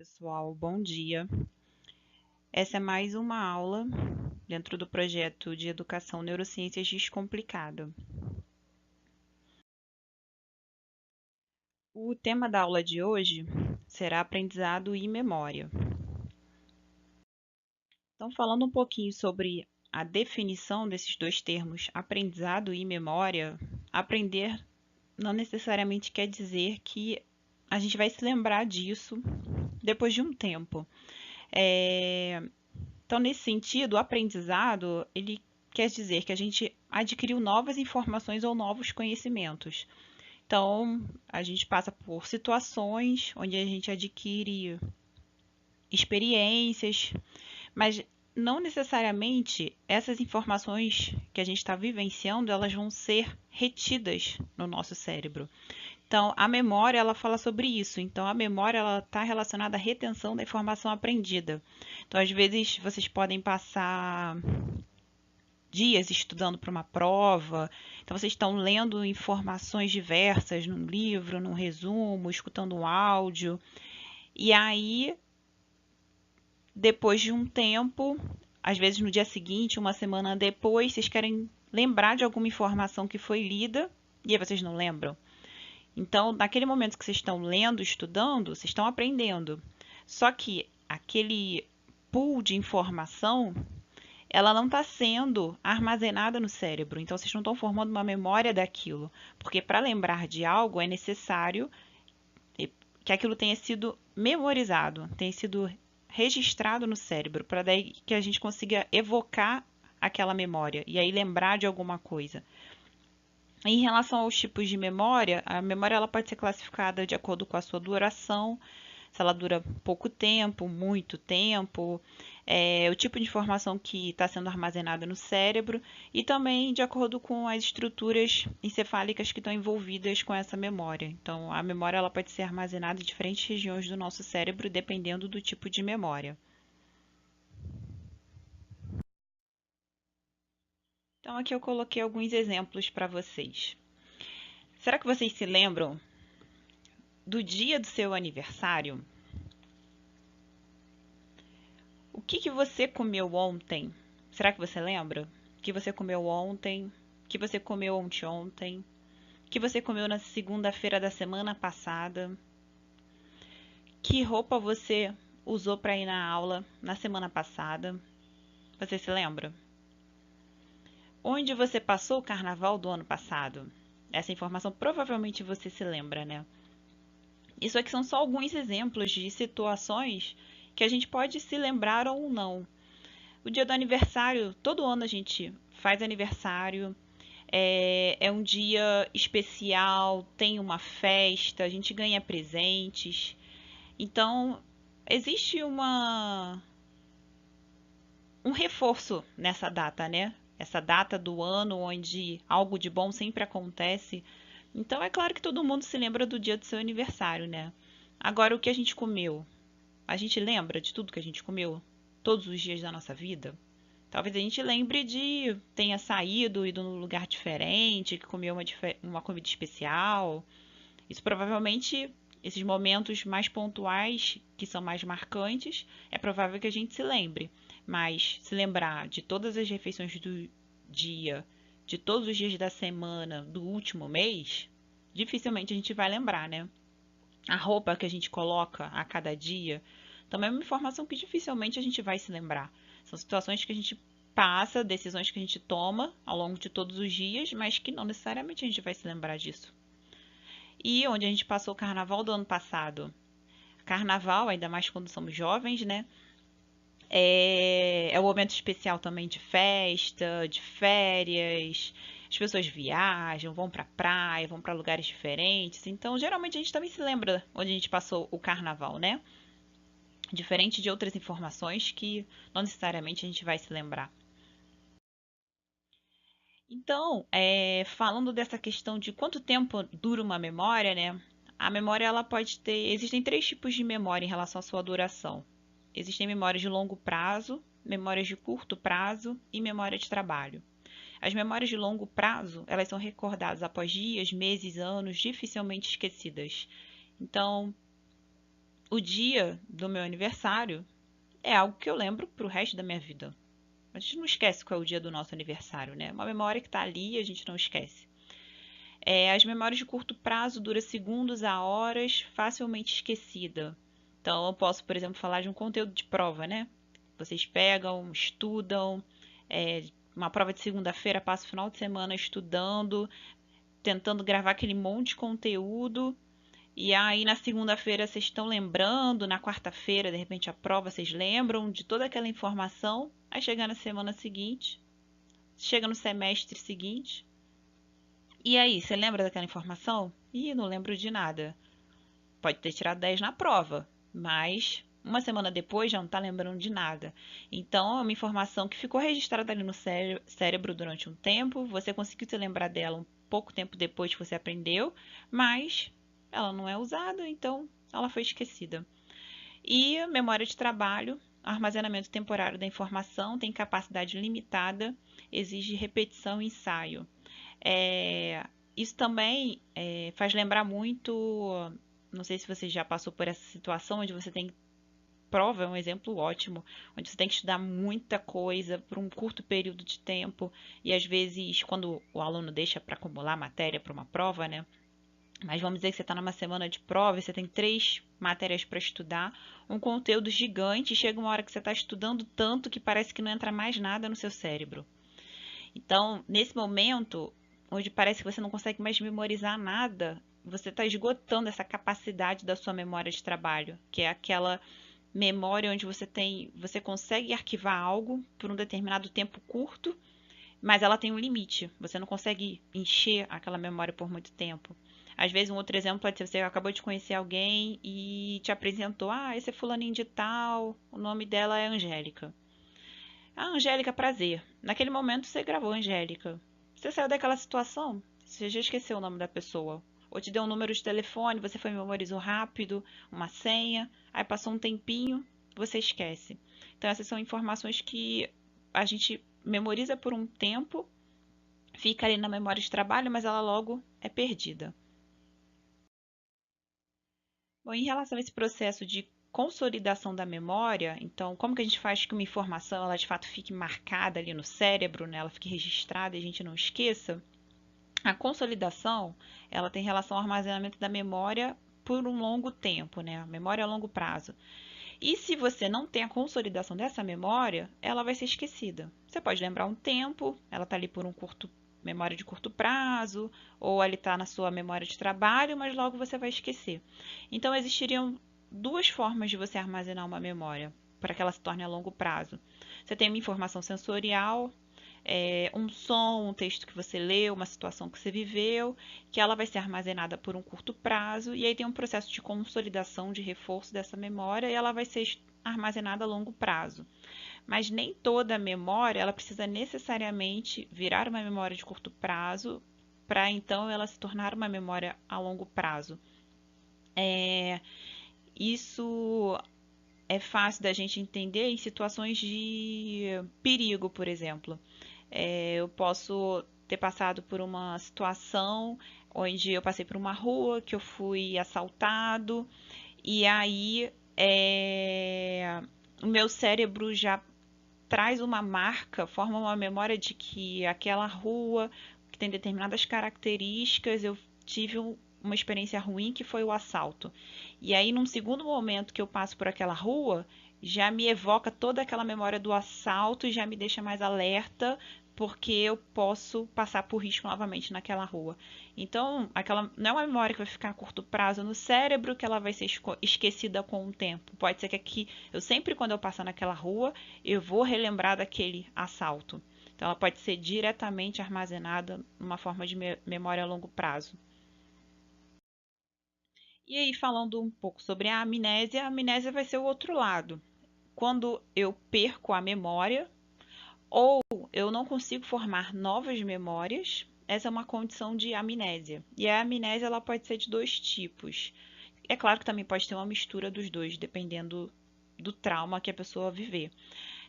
Pessoal, bom dia. Essa é mais uma aula dentro do projeto de Educação Neurociências Descomplicado. O tema da aula de hoje será aprendizado e memória. Então, falando um pouquinho sobre a definição desses dois termos, aprendizado e memória, aprender não necessariamente quer dizer que a gente vai se lembrar disso depois de um tempo. Então, nesse sentido, o aprendizado, ele quer dizer que a gente adquiriu novas informações ou novos conhecimentos. Então, a gente passa por situações onde a gente adquire experiências, mas não necessariamente essas informações que a gente está vivenciando, elas vão ser retidas no nosso cérebro. Então, a memória, ela fala sobre isso. Então, a memória, ela está relacionada à retenção da informação aprendida. Então, às vezes, vocês podem passar dias estudando para uma prova, então vocês estão lendo informações diversas num livro, num resumo, escutando um áudio, e aí, depois de um tempo, às vezes no dia seguinte, uma semana depois, vocês querem lembrar de alguma informação que foi lida, e aí vocês não lembram. Então, naquele momento que vocês estão lendo, estudando, vocês estão aprendendo. Só que aquele pool de informação, ela não está sendo armazenada no cérebro. Então, vocês não estão formando uma memória daquilo. Porque para lembrar de algo é necessário que aquilo tenha sido memorizado, tenha sido registrado no cérebro, para daí que a gente consiga evocar aquela memória e aí lembrar de alguma coisa. Em relação aos tipos de memória, a memória ela pode ser classificada de acordo com a sua duração, se ela dura pouco tempo, muito tempo, o tipo de informação que está sendo armazenada no cérebro e também de acordo com as estruturas encefálicas que estão envolvidas com essa memória. Então, a memória ela pode ser armazenada em diferentes regiões do nosso cérebro, dependendo do tipo de memória. Então, aqui eu coloquei alguns exemplos para vocês. Será que vocês se lembram do dia do seu aniversário? O que você comeu ontem? Será que você lembra? O que você comeu ontem? O que você comeu anteontem? O que você comeu na segunda-feira da semana passada? Que roupa você usou para ir na aula na semana passada? Você se lembra? Onde você passou o carnaval do ano passado? Essa informação provavelmente você se lembra, né? Isso aqui são só alguns exemplos de situações que a gente pode se lembrar ou não. O dia do aniversário, todo ano a gente faz aniversário, é um dia especial, tem uma festa, a gente ganha presentes. Então, existe um reforço nessa data, né? Essa data do ano onde algo de bom sempre acontece. Então, é claro que todo mundo se lembra do dia do seu aniversário, né? Agora, o que a gente comeu? A gente lembra de tudo que a gente comeu todos os dias da nossa vida? Talvez a gente lembre de tenha saído, ido num lugar diferente, que comeu uma comida especial. Isso provavelmente, esses momentos mais pontuais, que são mais marcantes, é provável que a gente se lembre. Mas se lembrar de todas as refeições do dia, de todos os dias da semana, do último mês, dificilmente a gente vai lembrar, né? A roupa que a gente coloca a cada dia também é uma informação que dificilmente a gente vai se lembrar. São situações que a gente passa, decisões que a gente toma ao longo de todos os dias, mas que não necessariamente a gente vai se lembrar disso. E onde a gente passou o carnaval do ano passado? Carnaval, ainda mais quando somos jovens, né? É um momento especial também de festa, de férias. As pessoas viajam, vão pra praia, vão para lugares diferentes. Então, geralmente a gente também se lembra onde a gente passou o carnaval, né? Diferente de outras informações que não necessariamente a gente vai se lembrar. Então, falando dessa questão de quanto tempo dura uma memória, né? A memória ela pode ter. Existem três tipos de memória em relação à sua duração. Existem memórias de longo prazo, memórias de curto prazo e memória de trabalho. As memórias de longo prazo, elas são recordadas após dias, meses, anos, dificilmente esquecidas. Então, o dia do meu aniversário é algo que eu lembro pro resto da minha vida. A gente não esquece qual é o dia do nosso aniversário, né? Uma memória que tá ali e a gente não esquece. As memórias de curto prazo duram segundos a horas, facilmente esquecida. Então, eu posso, por exemplo, falar de um conteúdo de prova, né? Vocês pegam, estudam, uma prova de segunda-feira, passa o final de semana estudando, tentando gravar aquele monte de conteúdo. E aí na segunda-feira vocês estão lembrando, na quarta-feira, de repente a prova, vocês lembram de toda aquela informação. Aí chega na semana seguinte, chega no semestre seguinte. E aí, você lembra daquela informação? Ih, não lembro de nada. Pode ter tirado 10 na prova, mas uma semana depois já não está lembrando de nada. Então, é uma informação que ficou registrada ali no cérebro durante um tempo, você conseguiu se lembrar dela um pouco tempo depois que você aprendeu, mas ela não é usada, então ela foi esquecida. E a memória de trabalho, armazenamento temporário da informação, tem capacidade limitada, exige repetição e ensaio. É, isso também faz lembrar muito. Não sei se você já passou por essa situação onde você tem prova, é um exemplo ótimo, onde você tem que estudar muita coisa por um curto período de tempo e às vezes quando o aluno deixa para acumular matéria para uma prova, né? Mas vamos dizer que você está numa semana de prova e você tem 3 matérias para estudar, um conteúdo gigante, e chega uma hora que você está estudando tanto que parece que não entra mais nada no seu cérebro. Então, nesse momento, onde parece que você não consegue mais memorizar nada, você está esgotando essa capacidade da sua memória de trabalho, que é aquela memória onde você consegue arquivar algo por um determinado tempo curto, mas ela tem um limite. Você não consegue encher aquela memória por muito tempo. Às vezes, um outro exemplo pode ser você acabou de conhecer alguém e te apresentou, esse é fulaninho de tal, o nome dela é Angélica. Angélica, prazer. Naquele momento você gravou Angélica. Você saiu daquela situação, você já esqueceu o nome da pessoa. Ou te deu um número de telefone, você foi memorizou rápido, uma senha, aí passou um tempinho, você esquece. Então essas são informações que a gente memoriza por um tempo, fica ali na memória de trabalho, mas ela logo é perdida. Bom, em relação a esse processo de consolidação da memória, então, como que a gente faz que uma informação ela de fato fique marcada ali no cérebro, né? Ela fique registrada e a gente não esqueça? A consolidação, ela tem relação ao armazenamento da memória por um longo tempo, né? A memória a longo prazo. E se você não tem a consolidação dessa memória, ela vai ser esquecida. Você pode lembrar um tempo, ela está ali por um memória de curto prazo, ou ele está na sua memória de trabalho, mas logo você vai esquecer. Então, existiriam duas formas de você armazenar uma memória para que ela se torne a longo prazo. Você tem uma informação sensorial, um som, um texto que você leu, uma situação que você viveu, que ela vai ser armazenada por um curto prazo, e aí tem um processo de consolidação, de reforço dessa memória, e ela vai ser armazenada a longo prazo. Mas nem toda memória ela precisa necessariamente virar uma memória de curto prazo para então ela se tornar uma memória a longo prazo. Isso é fácil da gente entender em situações de perigo, por exemplo. Eu posso ter passado por uma situação onde eu passei por uma rua que eu fui assaltado e aí o meu cérebro já traz uma marca, forma uma memória de que aquela rua que tem determinadas características, eu tive uma experiência ruim que foi o assalto. E aí, num segundo momento que eu passo por aquela rua, já me evoca toda aquela memória do assalto e já me deixa mais alerta porque eu posso passar por risco novamente naquela rua. Então, aquela não é uma memória que vai ficar a curto prazo no cérebro, que ela vai ser esquecida com o tempo. Pode ser que aqui, eu sempre quando eu passar naquela rua, eu vou relembrar daquele assalto. Então, ela pode ser diretamente armazenada numa forma de memória a longo prazo. E aí, falando um pouco sobre a amnésia vai ser o outro lado. Quando eu perco a memória ou eu não consigo formar novas memórias, essa é uma condição de amnésia. E a amnésia ela pode ser de dois tipos. É claro que também pode ter uma mistura dos dois, dependendo do trauma que a pessoa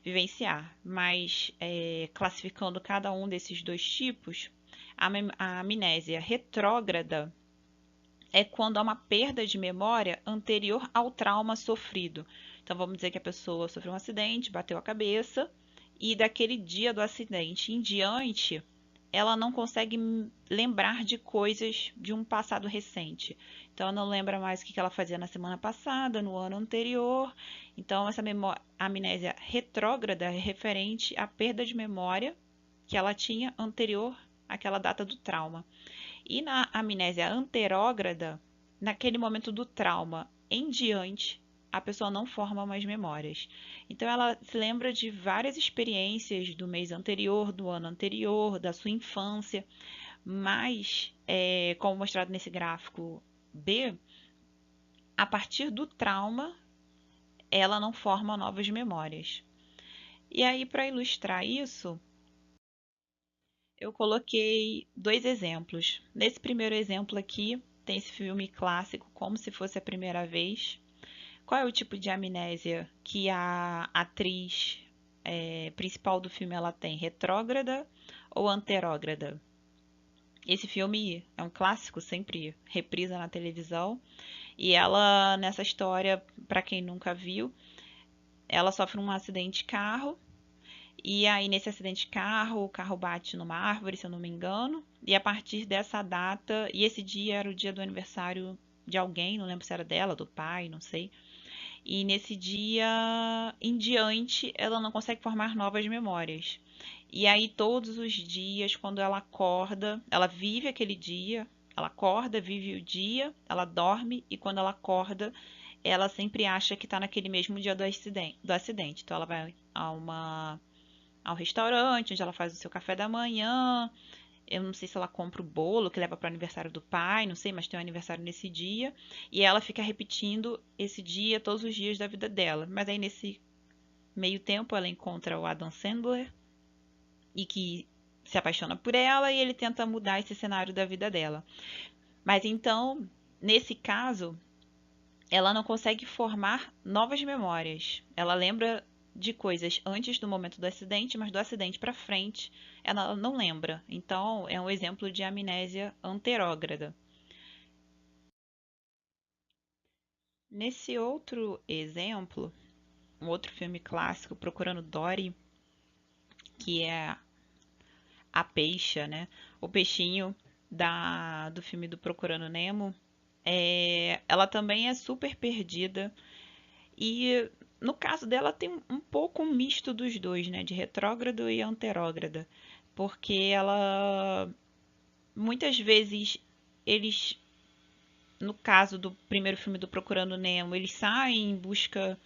vivenciar. Mas classificando cada um desses dois tipos, a amnésia retrógrada é quando há uma perda de memória anterior ao trauma sofrido. Então, vamos dizer que a pessoa sofreu um acidente, bateu a cabeça, e daquele dia do acidente em diante, ela não consegue lembrar de coisas de um passado recente. Então, ela não lembra mais o que ela fazia na semana passada, no ano anterior. Então, essa amnésia retrógrada é referente à perda de memória que ela tinha anterior àquela data do trauma. E na amnésia anterógrada, naquele momento do trauma em diante, a pessoa não forma mais memórias. Então ela se lembra de várias experiências do mês anterior, do ano anterior, da sua infância, mas, como mostrado nesse gráfico B, a partir do trauma ela não forma novas memórias. E aí, para ilustrar isso, eu coloquei dois exemplos. Nesse primeiro exemplo aqui, tem esse filme clássico, Como se Fosse a Primeira Vez. Qual é o tipo de amnésia que a atriz principal do filme ela tem? Retrógrada ou anterógrada? Esse filme é um clássico, sempre reprisa na televisão. E ela, nessa história, para quem nunca viu, ela sofre um acidente de carro. E aí, nesse acidente de carro, o carro bate numa árvore, se eu não me engano. E a partir dessa data, e esse dia era o dia do aniversário de alguém, não lembro se era dela, do pai, não sei. E nesse dia em diante, ela não consegue formar novas memórias. E aí, todos os dias, quando ela acorda, ela vive aquele dia, ela acorda, vive o dia, ela dorme, e quando ela acorda, ela sempre acha que está naquele mesmo dia do acidente. Então, ela vai ao restaurante, onde ela faz o seu café da manhã. Eu não sei se ela compra o bolo que leva para o aniversário do pai, não sei, mas tem um aniversário nesse dia. E ela fica repetindo esse dia todos os dias da vida dela. Mas aí nesse meio tempo ela encontra o Adam Sandler e que se apaixona por ela e ele tenta mudar esse cenário da vida dela. Mas então, nesse caso, ela não consegue formar novas memórias. Ela lembra de coisas antes do momento do acidente, mas do acidente para frente ela não lembra. Então, é um exemplo de amnésia anterógrada. Nesse outro exemplo, um outro filme clássico, Procurando Dory, que é a peixa, né? O peixinho do filme do Procurando Nemo, ela também é super perdida. E no caso dela tem um pouco um misto dos dois, né? De retrógrado e anterógrada. Porque ela muitas vezes eles, no caso do primeiro filme do Procurando Nemo, eles saem em busca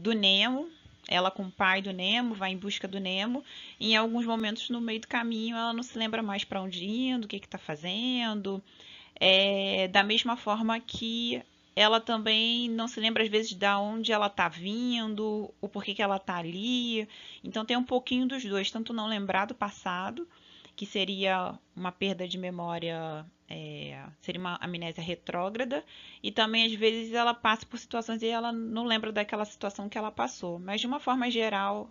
do Nemo. Ela com o pai do Nemo vai em busca do Nemo. E em alguns momentos no meio do caminho ela não se lembra mais para onde indo, o que está fazendo. Da mesma forma que ela também não se lembra às vezes de onde ela está vindo, o porquê que ela está ali. Então tem um pouquinho dos dois, tanto não lembrar do passado, que seria uma perda de memória, seria uma amnésia retrógrada, e também às vezes ela passa por situações e ela não lembra daquela situação que ela passou. Mas de uma forma geral,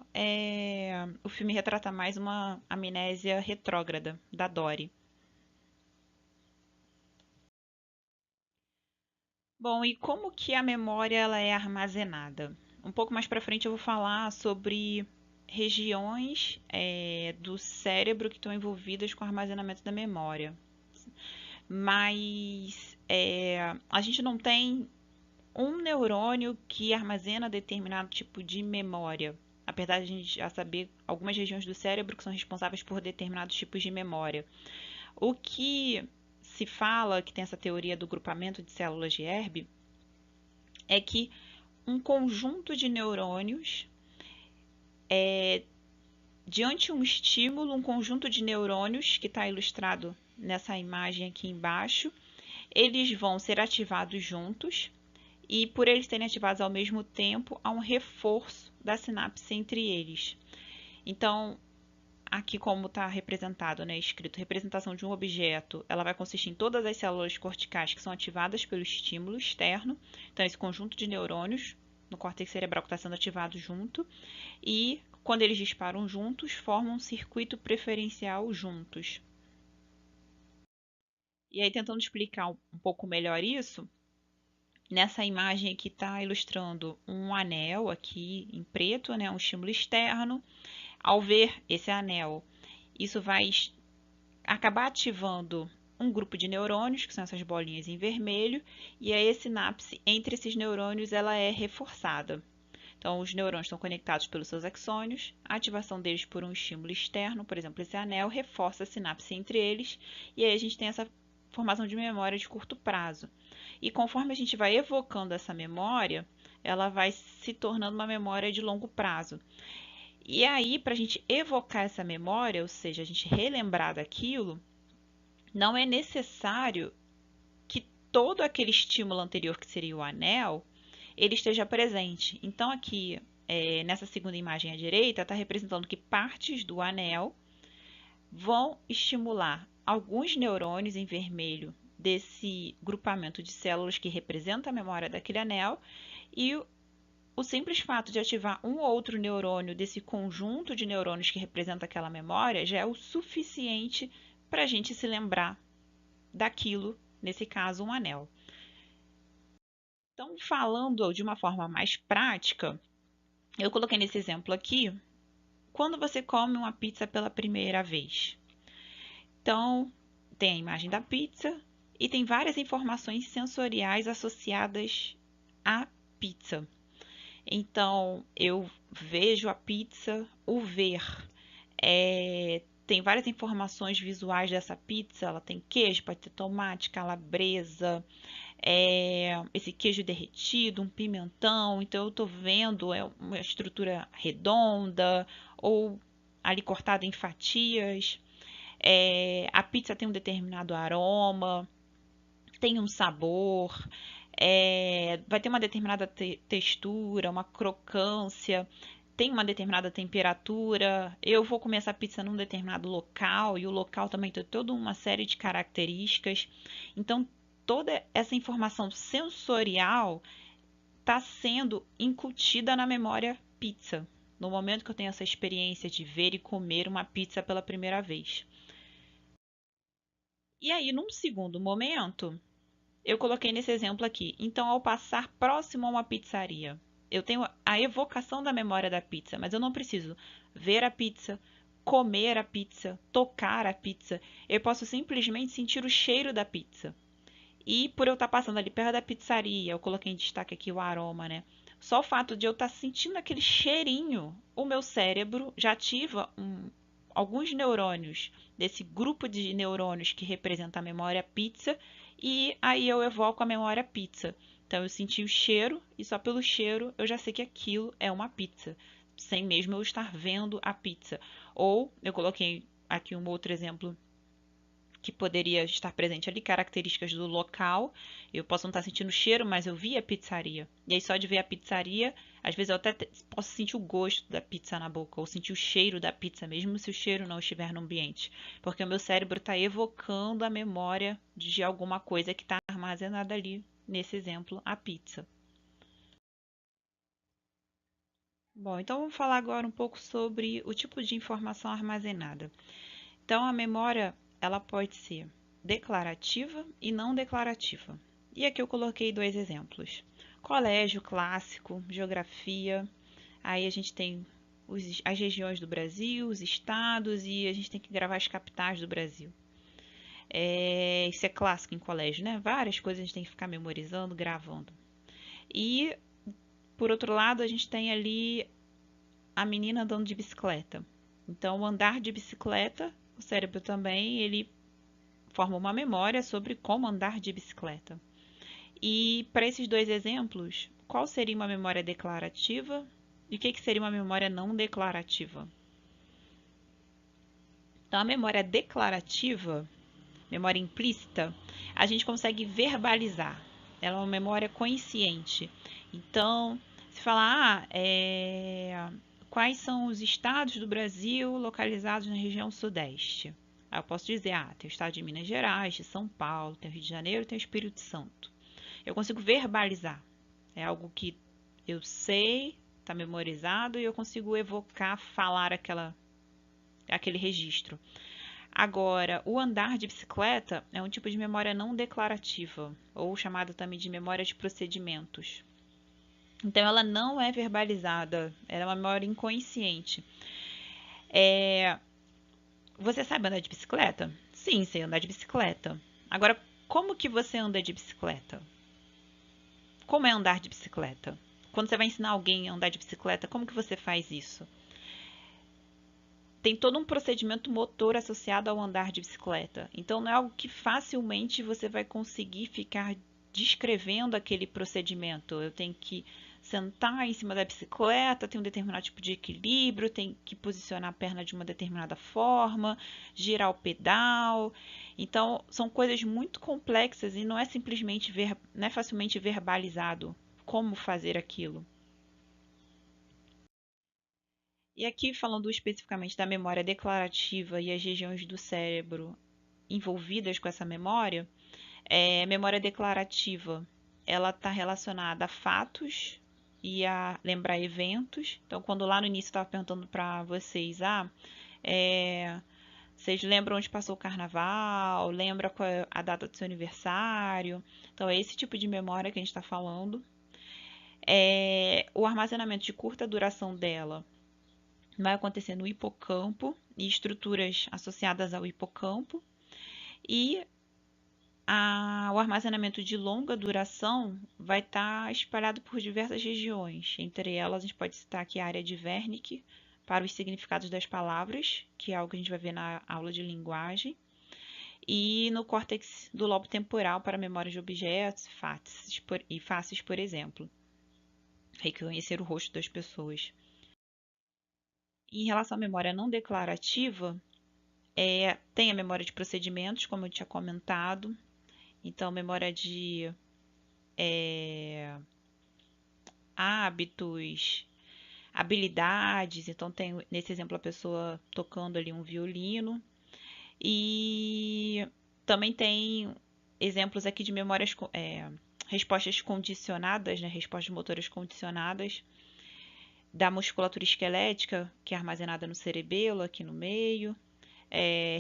o filme retrata mais uma amnésia retrógrada da Dory. Bom, e como que a memória ela é armazenada? Um pouco mais para frente eu vou falar sobre regiões do cérebro que estão envolvidas com o armazenamento da memória. Mas a gente não tem um neurônio que armazena determinado tipo de memória. Apesar de a gente já saber algumas regiões do cérebro que são responsáveis por determinados tipos de memória. O que se fala, que tem essa teoria do grupamento de células de Erbe, é que um conjunto de neurônios, diante de um estímulo, um conjunto de neurônios, que está ilustrado nessa imagem aqui embaixo, eles vão ser ativados juntos e, por eles serem ativados ao mesmo tempo, há um reforço da sinapse entre eles. Então, aqui como está representado, né, escrito representação de um objeto, ela vai consistir em todas as células corticais que são ativadas pelo estímulo externo. Então, esse conjunto de neurônios no córtex cerebral que está sendo ativado junto. E, quando eles disparam juntos, formam um circuito preferencial juntos. E aí, tentando explicar um pouco melhor isso, nessa imagem aqui está ilustrando um anel aqui em preto, né, um estímulo externo. Ao ver esse anel, isso vai acabar ativando um grupo de neurônios, que são essas bolinhas em vermelho, e aí a sinapse entre esses neurônios ela é reforçada. Então, os neurônios estão conectados pelos seus axônios, a ativação deles por um estímulo externo, por exemplo, esse anel, reforça a sinapse entre eles, e aí a gente tem essa formação de memória de curto prazo. E conforme a gente vai evocando essa memória, ela vai se tornando uma memória de longo prazo. E aí, para a gente evocar essa memória, ou seja, a gente relembrar daquilo, não é necessário que todo aquele estímulo anterior, que seria o anel, ele esteja presente. Então, aqui, nessa segunda imagem à direita, está representando que partes do anel vão estimular alguns neurônios em vermelho desse grupamento de células que representa a memória daquele anel, e o simples fato de ativar um ou outro neurônio desse conjunto de neurônios que representa aquela memória já é o suficiente para a gente se lembrar daquilo, nesse caso, um anel. Então, falando de uma forma mais prática, eu coloquei nesse exemplo aqui, quando você come uma pizza pela primeira vez. Então, tem a imagem da pizza e tem várias informações sensoriais associadas à pizza. Então, eu vejo a pizza, o ver. Tem várias informações visuais dessa pizza. Ela tem queijo, pode ter tomate, calabresa, esse queijo derretido, um pimentão. Então, eu estou vendo uma estrutura redonda ou ali cortada em fatias. A pizza tem um determinado aroma, tem um sabor, vai ter uma determinada textura, uma crocância, tem uma determinada temperatura. Eu vou comer essa pizza num determinado local e o local também tem toda uma série de características. Então, toda essa informação sensorial está sendo incutida na memória pizza, no momento que eu tenho essa experiência de ver e comer uma pizza pela primeira vez. E aí, num segundo momento, eu coloquei nesse exemplo aqui. Então, ao passar próximo a uma pizzaria, eu tenho a evocação da memória da pizza, mas eu não preciso ver a pizza, comer a pizza, tocar a pizza. Eu posso simplesmente sentir o cheiro da pizza. E por eu estar passando ali perto da pizzaria, eu coloquei em destaque aqui o aroma, né? Só o fato de eu estar sentindo aquele cheirinho, o meu cérebro já ativa alguns neurônios desse grupo de neurônios que representa a memória pizza, e aí eu evoco a memória pizza. Então eu senti o cheiro e só pelo cheiro eu já sei que aquilo é uma pizza, sem mesmo eu estar vendo a pizza. Ou eu coloquei aqui um outro exemplo que poderia estar presente ali, características do local. Eu posso não estar sentindo o cheiro, mas eu vi a pizzaria. E aí, só de ver a pizzaria, às vezes eu até posso sentir o gosto da pizza na boca, ou sentir o cheiro da pizza, mesmo se o cheiro não estiver no ambiente. Porque o meu cérebro está evocando a memória de alguma coisa que está armazenada ali, nesse exemplo, a pizza. Bom, então vamos falar agora um pouco sobre o tipo de informação armazenada. Então, a memória ela pode ser declarativa e não declarativa. E aqui eu coloquei dois exemplos: colégio clássico, geografia. Aí a gente tem as regiões do Brasil, os estados, e a gente tem que gravar as capitais do Brasil. Isso é clássico em colégio, né? Várias coisas a gente tem que ficar memorizando, gravando. E, por outro lado, a gente tem ali a menina andando de bicicleta. Então, o andar de bicicleta, o cérebro também, ele forma uma memória sobre como andar de bicicleta. E para esses dois exemplos, qual seria uma memória declarativa e o que seria uma memória não declarativa? Então, a memória declarativa, memória implícita, a gente consegue verbalizar. Ela é uma memória consciente. Então, se falar, quais são os estados do Brasil localizados na região sudeste? Aí eu posso dizer, tem o estado de Minas Gerais, de São Paulo, tem o Rio de Janeiro, tem o Espírito Santo. Eu consigo verbalizar. É algo que eu sei, está memorizado e eu consigo evocar, falar aquele registro. Agora, o andar de bicicleta é um tipo de memória não declarativa, ou chamada também de memória de procedimentos. Então, ela não é verbalizada, ela é uma memória inconsciente. Você sabe andar de bicicleta? Sim, sei andar de bicicleta. Agora, como que você anda de bicicleta? Como é andar de bicicleta? Quando você vai ensinar alguém a andar de bicicleta, como que você faz isso? Tem todo um procedimento motor associado ao andar de bicicleta. Então, não é algo que facilmente você vai conseguir ficar descrevendo aquele procedimento. Eu tenho que sentar em cima da bicicleta, tem um determinado tipo de equilíbrio, tem que posicionar a perna de uma determinada forma, girar o pedal. Então, são coisas muito complexas e não é simplesmente não é facilmente verbalizado como fazer aquilo. E aqui, falando especificamente da memória declarativa e as regiões do cérebro envolvidas com essa memória, memória declarativa, ela está relacionada a fatos e a lembrar eventos. Então, quando lá no início eu estava perguntando para vocês, vocês lembram onde passou o carnaval? Lembra qual é a data do seu aniversário? Então, é esse tipo de memória que a gente está falando. O armazenamento de curta duração dela vai acontecer no hipocampo e estruturas associadas ao hipocampo. E o armazenamento de longa duração vai estar espalhado por diversas regiões. Entre elas, a gente pode citar aqui a área de Wernicke, para os significados das palavras, que é algo que a gente vai ver na aula de linguagem, e no córtex do lobo temporal para memória de objetos e faces, por exemplo. Reconhecer o rosto das pessoas. Em relação à memória não declarativa, tem a memória de procedimentos, como eu tinha comentado. Então, memória de hábitos, habilidades. Então, tem nesse exemplo a pessoa tocando ali um violino. E também tem exemplos aqui de memórias, respostas condicionadas, né, respostas motoras condicionadas da musculatura esquelética, que é armazenada no cerebelo, aqui no meio.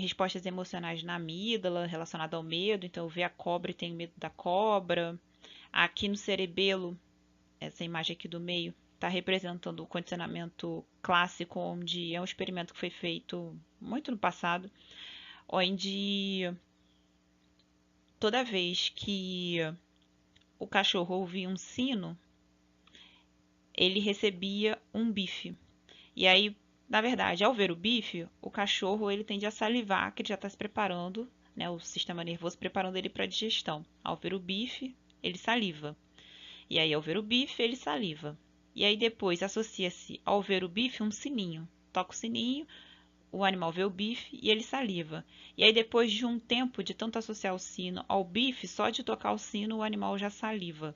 Respostas emocionais na amígdala, relacionada ao medo. Então, eu ver a cobra e tenho medo da cobra. Aqui no cerebelo, essa imagem aqui do meio, está representando o condicionamento clássico, onde é um experimento que foi feito muito no passado, onde toda vez que o cachorro ouvia um sino, ele recebia um bife. E aí, na verdade, ao ver o bife, o cachorro ele tende a salivar, que ele já está se preparando, né, o sistema nervoso preparando ele para a digestão. Ao ver o bife, ele saliva. E aí, ao ver o bife, ele saliva. E aí depois associa-se ao ver o bife um sininho. Toca o sininho, o animal vê o bife e ele saliva. E aí depois de um tempo de tanto associar o sino ao bife, só de tocar o sino o animal já saliva.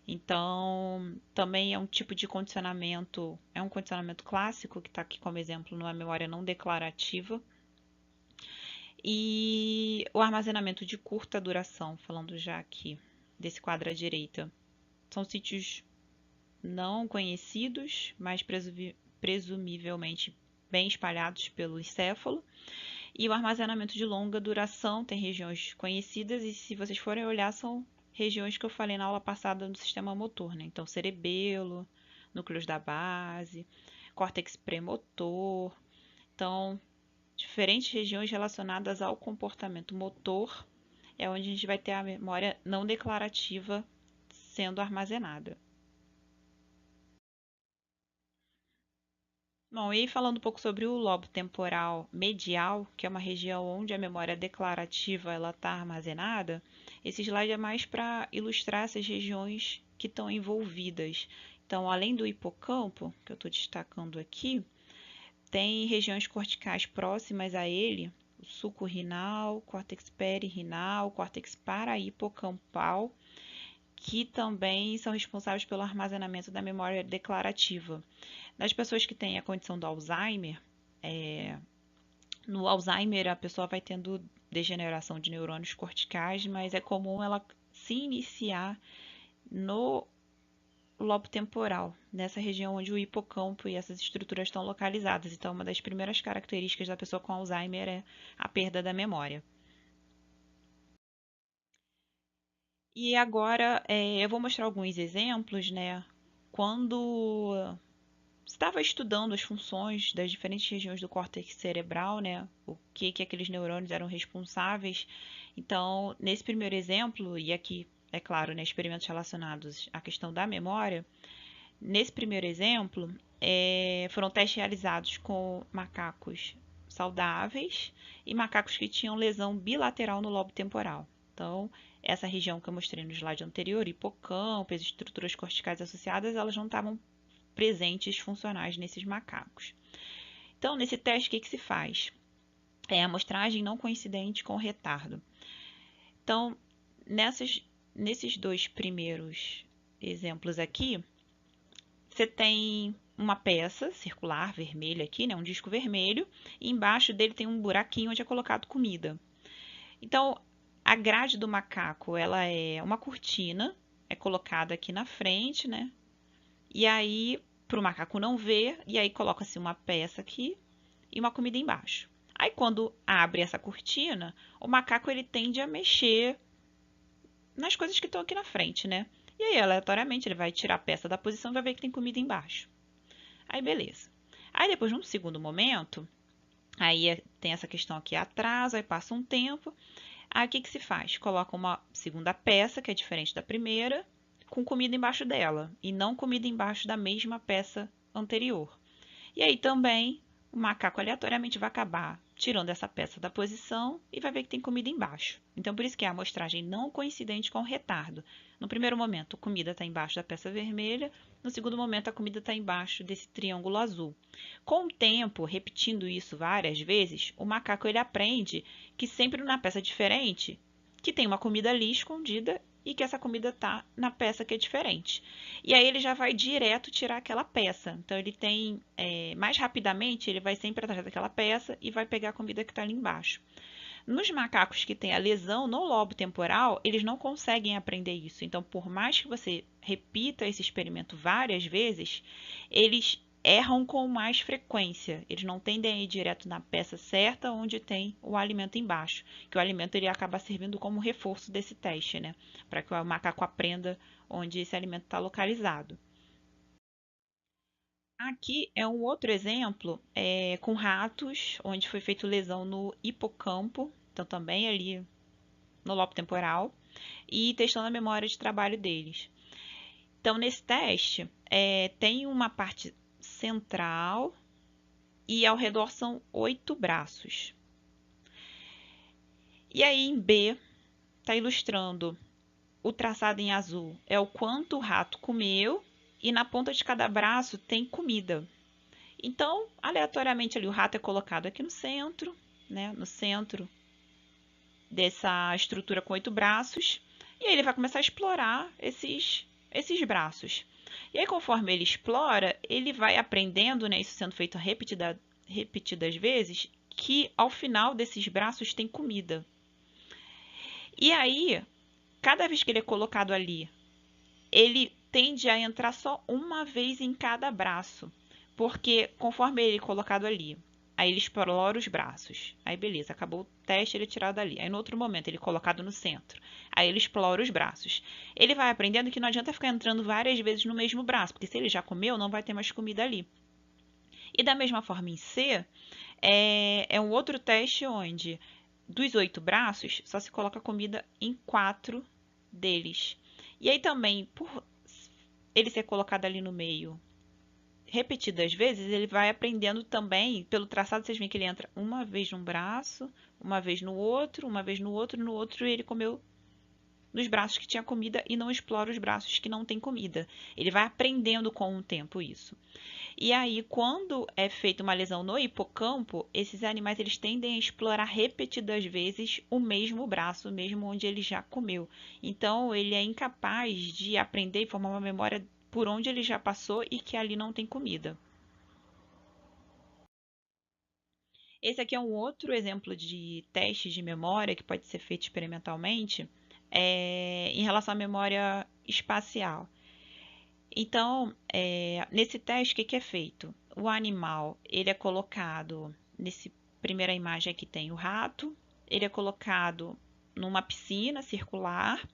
Então, também é um tipo de condicionamento, é um condicionamento clássico que está aqui como exemplo numa memória não declarativa. E o armazenamento de curta duração, falando já aqui desse quadro à direita, são sítios não conhecidos, mas presumivelmente bem espalhados pelo encéfalo. E o armazenamento de longa duração tem regiões conhecidas, e se vocês forem olhar, são regiões que eu falei na aula passada no sistema motor, né? Então, cerebelo, núcleos da base, córtex premotor. Então, diferentes regiões relacionadas ao comportamento motor é onde a gente vai ter a memória não declarativa sendo armazenada. Bom, e falando um pouco sobre o lobo temporal medial, que é uma região onde a memória declarativa ela está armazenada, esse slide é mais para ilustrar essas regiões que estão envolvidas. Então, além do hipocampo, que eu estou destacando aqui, tem regiões corticais próximas a ele, o sulco renal, córtex perirenal, córtex parahipocampal, que também são responsáveis pelo armazenamento da memória declarativa. Nas pessoas que têm a condição do Alzheimer, no Alzheimer a pessoa vai tendo degeneração de neurônios corticais, mas é comum ela se iniciar no lobo temporal, nessa região onde o hipocampo e essas estruturas estão localizadas. Então, uma das primeiras características da pessoa com Alzheimer é a perda da memória. E agora eu vou mostrar alguns exemplos, né? Quando estava estudando as funções das diferentes regiões do córtex cerebral, né? O que aqueles neurônios eram responsáveis. Então, nesse primeiro exemplo, e aqui, é claro, né, experimentos relacionados à questão da memória, nesse primeiro exemplo, foram testes realizados com macacos saudáveis e macacos que tinham lesão bilateral no lobo temporal. Então, essa região que eu mostrei no slide anterior, hipocampo, as estruturas corticais associadas, elas não estavam presentes funcionais nesses macacos. Então, nesse teste, o que se faz? É a amostragem não coincidente com retardo. Então, nesses dois primeiros exemplos aqui, você tem uma peça circular vermelha aqui, né, um disco vermelho, e embaixo dele tem um buraquinho onde é colocado comida. Então, a grade do macaco, ela é uma cortina, é colocada aqui na frente, né? E aí, para o macaco não ver, e aí coloca-se uma peça aqui e uma comida embaixo. Aí, quando abre essa cortina, o macaco ele tende a mexer nas coisas que estão aqui na frente, né? E aí, aleatoriamente, ele vai tirar a peça da posição e vai ver que tem comida embaixo. Aí, beleza. Aí, depois, num segundo momento, aí tem essa questão aqui atrás, aí passa um tempo. Aí, o que se faz? Coloca uma segunda peça, que é diferente da primeira, com comida embaixo dela, e não comida embaixo da mesma peça anterior. E aí também o macaco aleatoriamente vai acabar tirando essa peça da posição e vai ver que tem comida embaixo. Então, por isso que é a amostragem não coincidente com o retardo. No primeiro momento, a comida está embaixo da peça vermelha, no segundo momento, a comida está embaixo desse triângulo azul. Com o tempo, repetindo isso várias vezes, o macaco ele aprende que sempre na peça diferente, que tem uma comida ali escondida e que essa comida está na peça que é diferente. E aí ele já vai direto tirar aquela peça. Então ele tem, mais rapidamente, ele vai sempre atrás daquela peça e vai pegar a comida que está ali embaixo. Nos macacos que têm a lesão no lobo temporal, eles não conseguem aprender isso. Então, por mais que você repita esse experimento várias vezes, eles erram com mais frequência. Eles não tendem a ir direto na peça certa onde tem o alimento embaixo, que o alimento ele acaba servindo como reforço desse teste, né? Para que o macaco aprenda onde esse alimento está localizado. Aqui é um outro exemplo com ratos, onde foi feita lesão no hipocampo, então também ali no lobo temporal, e testando a memória de trabalho deles. Então, nesse teste, tem uma parte central e ao redor são 8 braços. E aí, em B, está ilustrando o traçado em azul, é o quanto o rato comeu, e na ponta de cada braço tem comida. Então, aleatoriamente ali o rato é colocado aqui no centro, né, no centro dessa estrutura com 8 braços, e aí ele vai começar a explorar esses braços. E aí, conforme ele explora, ele vai aprendendo, né, isso sendo feito repetidas vezes, que ao final desses braços tem comida. E aí, cada vez que ele é colocado ali, ele tende a entrar só uma vez em cada braço, porque conforme ele é colocado ali, aí ele explora os braços. Aí beleza, acabou o teste, ele é tirado dali. Aí no outro momento ele é colocado no centro. Aí ele explora os braços. Ele vai aprendendo que não adianta ficar entrando várias vezes no mesmo braço, porque se ele já comeu, não vai ter mais comida ali. E da mesma forma em C, é um outro teste onde dos 8 braços só se coloca comida em 4 deles. E aí também, por ele ser colocado ali no meio repetidas vezes, ele vai aprendendo também, pelo traçado, vocês veem que ele entra uma vez num braço, uma vez no outro, uma vez no outro, e ele comeu nos braços que tinha comida e não explora os braços que não tem comida. Ele vai aprendendo com o tempo isso. E aí, quando é feita uma lesão no hipocampo, esses animais eles tendem a explorar repetidas vezes o mesmo braço, mesmo onde ele já comeu. Então, ele é incapaz de aprender e formar uma memória por onde ele já passou e que ali não tem comida. Esse aqui é um outro exemplo de teste de memória que pode ser feito experimentalmente em relação à memória espacial. Então, nesse teste, o que é feito? O animal, ele é colocado, nessa primeira imagem aqui tem o rato, ele é colocado numa piscina circular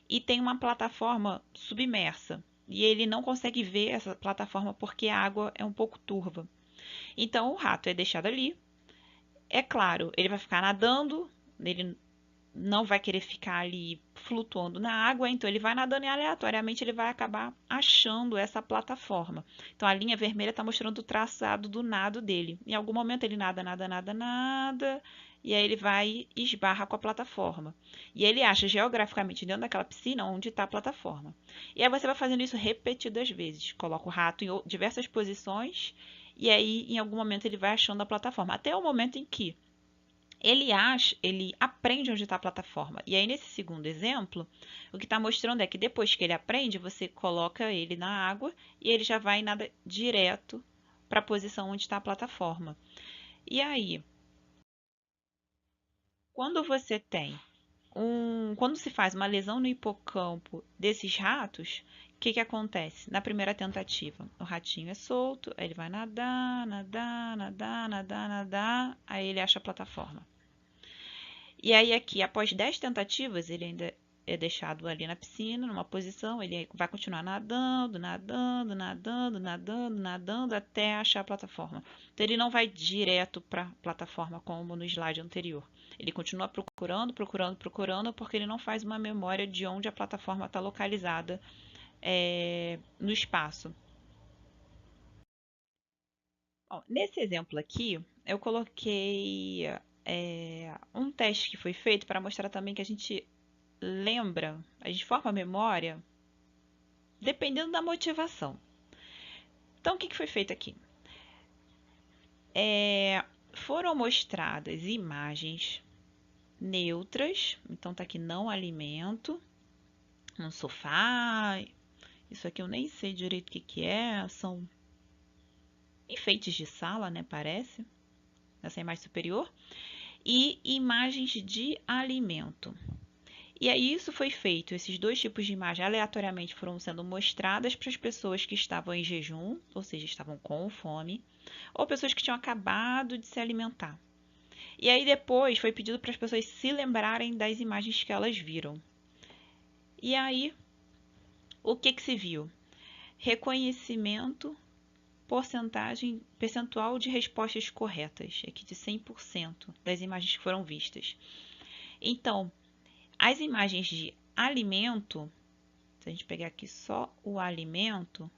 e tem uma plataforma submersa. E ele não consegue ver essa plataforma porque a água é um pouco turva. Então, o rato é deixado ali. É claro, ele vai ficar nadando, ele não vai querer ficar ali flutuando na água, então ele vai nadando e aleatoriamente ele vai acabar achando essa plataforma. Então a linha vermelha está mostrando o traçado do nado dele. Em algum momento ele nada, nada, nada, nada, e aí ele vai e esbarra com a plataforma. E ele acha geograficamente dentro daquela piscina onde está a plataforma. E aí você vai fazendo isso repetidas vezes. Coloca o rato em diversas posições e aí em algum momento ele vai achando a plataforma. Até o momento em que ele aprende onde está a plataforma. E aí, nesse segundo exemplo, o que está mostrando é que depois que ele aprende, você coloca ele na água e ele já vai nada direto para a posição onde está a plataforma. E aí, quando você tem quando se faz uma lesão no hipocampo desses ratos, o que acontece? Na primeira tentativa, o ratinho é solto, aí ele vai nadar, nadar, nadar, nadar, nadar, aí ele acha a plataforma. E aí aqui, após 10 tentativas, ele ainda é deixado ali na piscina, numa posição, ele vai continuar nadando, nadando, nadando, nadando, nadando até achar a plataforma. Então ele não vai direto para a plataforma como no slide anterior. Ele continua procurando, procurando, procurando, porque ele não faz uma memória de onde a plataforma está localizada no espaço. Bom, nesse exemplo aqui, eu coloquei um teste que foi feito para mostrar também que a gente lembra, a gente forma a memória dependendo da motivação. Então, o que foi feito aqui? Foram mostradas imagens neutras, então tá aqui não alimento, um sofá, isso aqui eu nem sei direito o que é, são enfeites de sala, né, parece, nessa imagem superior, e imagens de alimento. E aí isso foi feito, esses dois tipos de imagem aleatoriamente foram sendo mostradas para as pessoas que estavam em jejum, ou seja, estavam com fome, ou pessoas que tinham acabado de se alimentar. E aí depois foi pedido para as pessoas se lembrarem das imagens que elas viram. E aí, o que se viu? Reconhecimento, percentual de respostas corretas, aqui de 100% das imagens que foram vistas. Então, as imagens de alimento, se a gente pegar aqui só o alimento,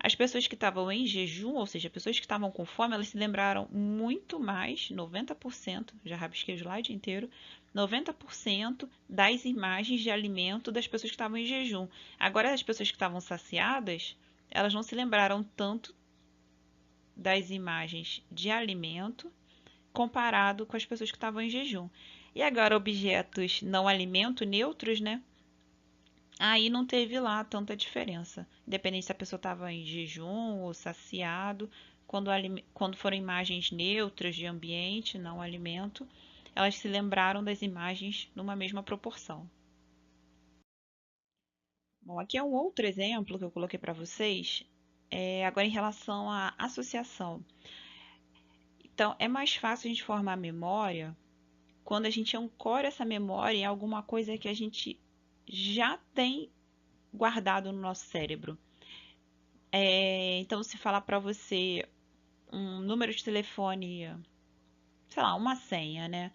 as pessoas que estavam em jejum, ou seja, pessoas que estavam com fome, elas se lembraram muito mais, 90%, já rabisquei o slide inteiro, 90% das imagens de alimento das pessoas que estavam em jejum. Agora, as pessoas que estavam saciadas, elas não se lembraram tanto das imagens de alimento comparado com as pessoas que estavam em jejum. E agora, objetos não alimento, neutros, né? Aí não teve lá tanta diferença. Independente se a pessoa estava em jejum ou saciado, quando foram imagens neutras de ambiente, não alimento, elas se lembraram das imagens numa mesma proporção. Bom, aqui é um outro exemplo que eu coloquei para vocês, agora em relação à associação. Então, é mais fácil a gente formar memória quando a gente ancora essa memória em alguma coisa que a gente já tem guardado no nosso cérebro. Então, se falar para você um número de telefone, sei lá, uma senha, né?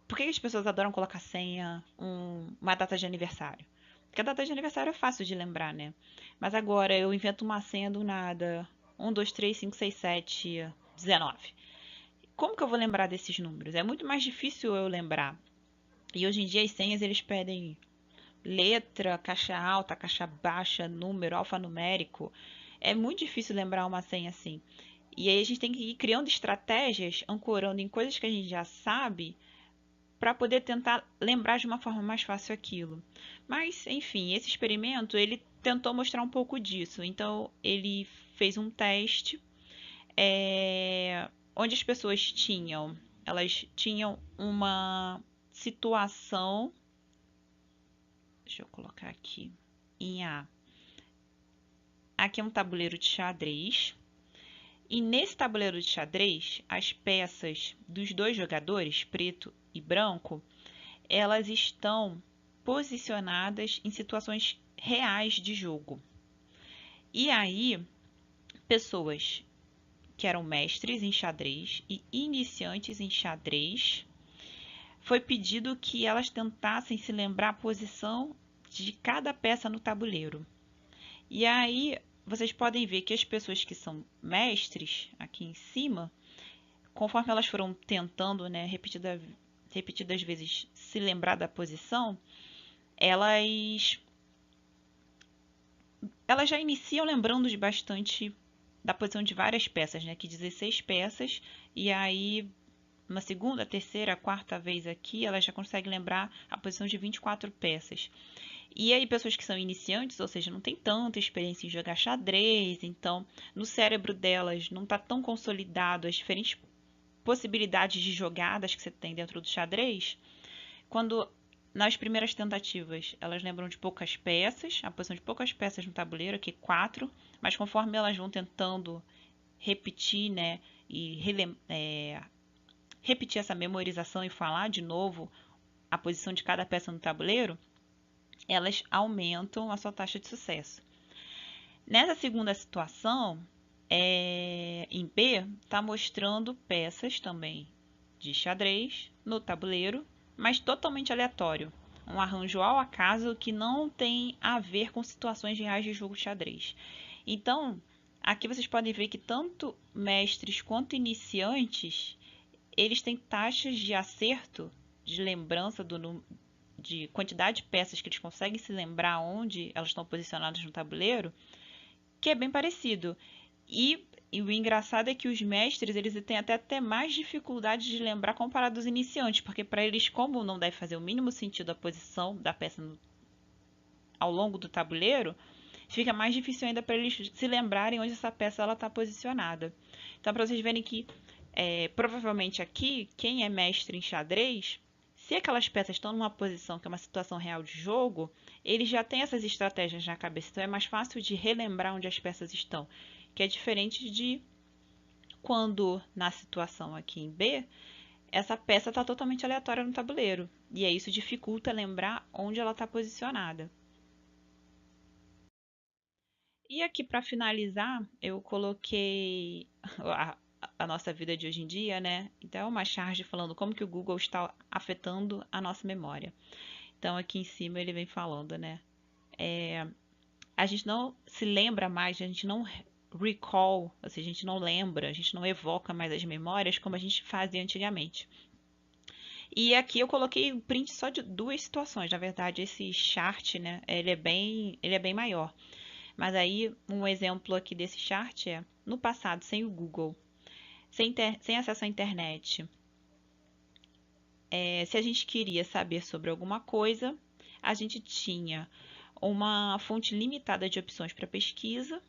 Por que as pessoas adoram colocar senha, uma data de aniversário? Porque a data de aniversário é fácil de lembrar, né? Mas agora eu invento uma senha do nada. 1, 2, 3, 5, 6, 7, 19. Como que eu vou lembrar desses números? É muito mais difícil eu lembrar. E hoje em dia as senhas eles pedem letra, caixa alta, caixa baixa, número, alfanumérico. É muito difícil lembrar uma senha assim. E aí a gente tem que ir criando estratégias, ancorando em coisas que a gente já sabe, para poder tentar lembrar de uma forma mais fácil aquilo. Mas, enfim, esse experimento ele tentou mostrar um pouco disso. Então, ele fez um teste onde as pessoas elas tinham uma situação, deixa eu colocar aqui em A. aqui é um tabuleiro de xadrez. E nesse tabuleiro de xadrez, as peças dos dois jogadores, preto e branco, elas estão posicionadas em situações reais de jogo. E aí, pessoas que eram mestres em xadrez e iniciantes em xadrez, foi pedido que elas tentassem se lembrar a posição de cada peça no tabuleiro. E aí, vocês podem ver que as pessoas que são mestres, aqui em cima, conforme elas foram tentando, né, repetidas vezes se lembrar da posição, elas já iniciam lembrando de bastante da posição de várias peças, né? Aqui 16 peças, e aí na segunda, terceira, quarta vez aqui, elas já conseguem lembrar a posição de 24 peças. E aí pessoas que são iniciantes, ou seja, não tem tanta experiência em jogar xadrez, então no cérebro delas não está tão consolidado as diferentes possibilidades de jogadas que você tem dentro do xadrez. Quando nas primeiras tentativas elas lembram de poucas peças, a posição de poucas peças no tabuleiro, aqui 4, mas conforme elas vão tentando repetir, né, e repetir essa memorização e falar de novo a posição de cada peça no tabuleiro, elas aumentam a sua taxa de sucesso. Nessa segunda situação, em B, está mostrando peças também de xadrez no tabuleiro, mas totalmente aleatório. Um arranjo ao acaso que não tem a ver com situações reais de jogo de xadrez. Então, aqui vocês podem ver que tanto mestres quanto iniciantes, eles têm taxas de acerto, de lembrança de quantidade de peças que eles conseguem se lembrar onde elas estão posicionadas no tabuleiro, que é bem parecido. E o engraçado é que os mestres, eles têm até mais dificuldade de lembrar comparado aos iniciantes, porque para eles, como não deve fazer o mínimo sentido a posição da peça ao longo do tabuleiro, fica mais difícil ainda para eles se lembrarem onde essa peça está posicionada. Então, para vocês verem que, provavelmente aqui, quem é mestre em xadrez, se aquelas peças estão numa posição que é uma situação real de jogo, eles já têm essas estratégias na cabeça, então é mais fácil de relembrar onde as peças estão, que é diferente de quando, na situação aqui em B, essa peça está totalmente aleatória no tabuleiro, e aí isso dificulta lembrar onde ela está posicionada. E aqui, para finalizar, eu coloquei a nossa vida de hoje em dia, né? Então, é uma charge falando como que o Google está afetando a nossa memória. Então, aqui em cima ele vem falando, né? A gente não se lembra mais, a gente não recall, ou seja, a gente não lembra, a gente não evoca mais as memórias como a gente fazia antigamente. E aqui eu coloquei o print só de duas situações. Na verdade, esse chart, né? Ele é bem maior. Mas aí, um exemplo aqui desse chart é, no passado, sem o Google, sem acesso à internet, se a gente queria saber sobre alguma coisa, a gente tinha uma fonte limitada de opções para pesquisa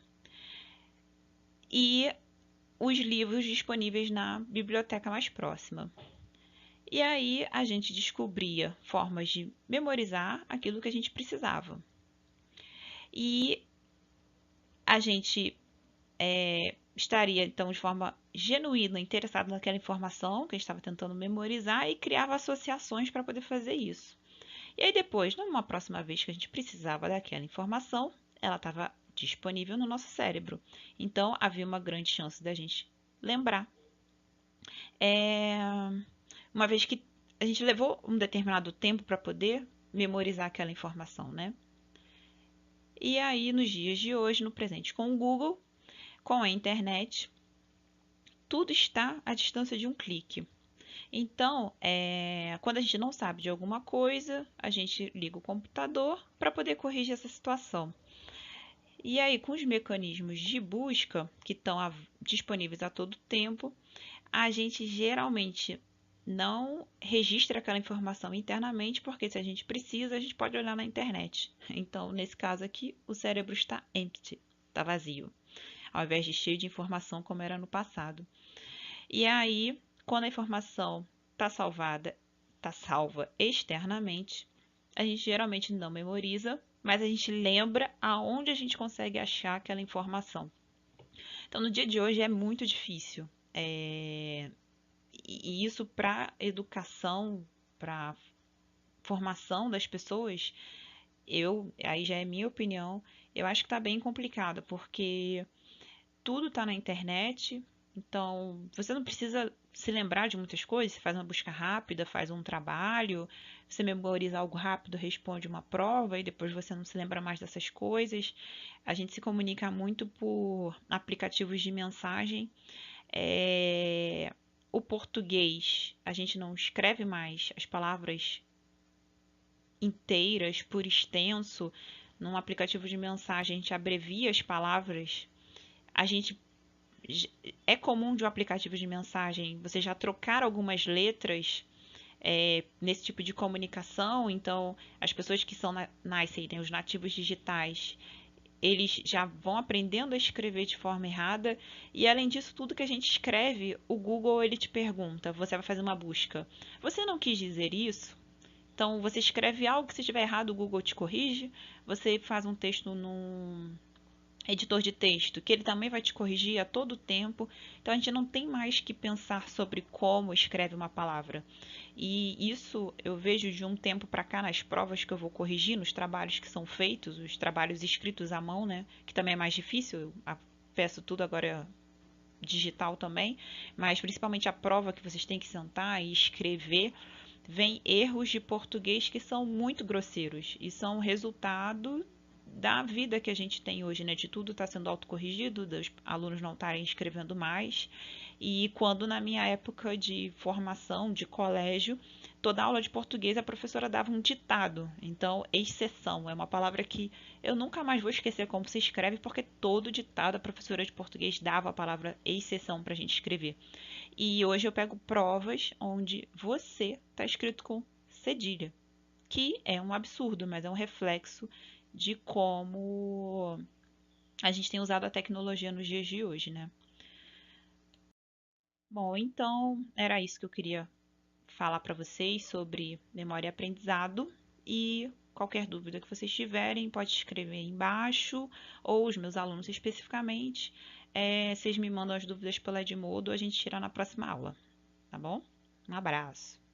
e os livros disponíveis na biblioteca mais próxima. E aí a gente descobria formas de memorizar aquilo que a gente precisava. E a gente estaria, então, de forma genuína, interessado naquela informação que a gente estava tentando memorizar e criava associações para poder fazer isso. E aí depois, numa próxima vez que a gente precisava daquela informação, ela estava disponível no nosso cérebro. Então, havia uma grande chance da gente lembrar. Uma vez que a gente levou um determinado tempo para poder memorizar aquela informação, né? E aí, nos dias de hoje, no presente com o Google, com a internet, tudo está à distância de um clique. Então, quando a gente não sabe de alguma coisa, a gente liga o computador para poder corrigir essa situação. E aí, com os mecanismos de busca que estão disponíveis a todo tempo, a gente geralmente não registra aquela informação internamente, porque se a gente precisa, a gente pode olhar na internet. Então, nesse caso aqui, o cérebro está empty, está vazio, ao invés de cheio de informação como era no passado. E aí, quando a informação está salva externamente, a gente geralmente não memoriza, mas a gente lembra aonde a gente consegue achar aquela informação. Então, no dia de hoje é muito difícil. E isso para educação, para formação das pessoas, aí já é minha opinião, eu acho que está bem complicado, porque tudo está na internet, então você não precisa se lembrar de muitas coisas, você faz uma busca rápida, faz um trabalho, você memoriza algo rápido, responde uma prova e depois você não se lembra mais dessas coisas. A gente se comunica muito por aplicativos de mensagem. O português, a gente não escreve mais as palavras inteiras por extenso. Num aplicativo de mensagem, a gente abrevia as palavras. A gente É comum de um aplicativo de mensagem você já trocar algumas letras nesse tipo de comunicação. Então, as pessoas que nascem, né, os nativos digitais, eles já vão aprendendo a escrever de forma errada. E além disso, tudo que a gente escreve, o Google ele te pergunta, você vai fazer uma busca. Você não quis dizer isso? Então, você escreve algo que se estiver errado, o Google te corrige. Você faz um texto num editor de texto, que ele também vai te corrigir a todo tempo. Então a gente não tem mais que pensar sobre como escreve uma palavra. E isso eu vejo de um tempo para cá nas provas que eu vou corrigir, nos trabalhos que são feitos, os trabalhos escritos à mão, né, que também é mais difícil. Eu peço tudo agora digital também, mas principalmente a prova que vocês têm que sentar e escrever, vem erros de português que são muito grosseiros e são resultado da vida que a gente tem hoje, né? De tudo está sendo autocorrigido, dos alunos não estarem escrevendo mais. E quando na minha época de formação, de colégio, toda aula de português a professora dava um ditado. Então, exceção é uma palavra que eu nunca mais vou esquecer como se escreve, porque todo ditado a professora de português dava a palavra exceção para a gente escrever. E hoje eu pego provas onde você está escrito com cedilha, que é um absurdo, mas é um reflexo de como a gente tem usado a tecnologia nos dias de hoje, né? Bom, então era isso que eu queria falar para vocês sobre memória e aprendizado. E qualquer dúvida que vocês tiverem, pode escrever aí embaixo, ou os meus alunos especificamente. Vocês me mandam as dúvidas pela Edmodo, a gente tira na próxima aula, tá bom? Um abraço.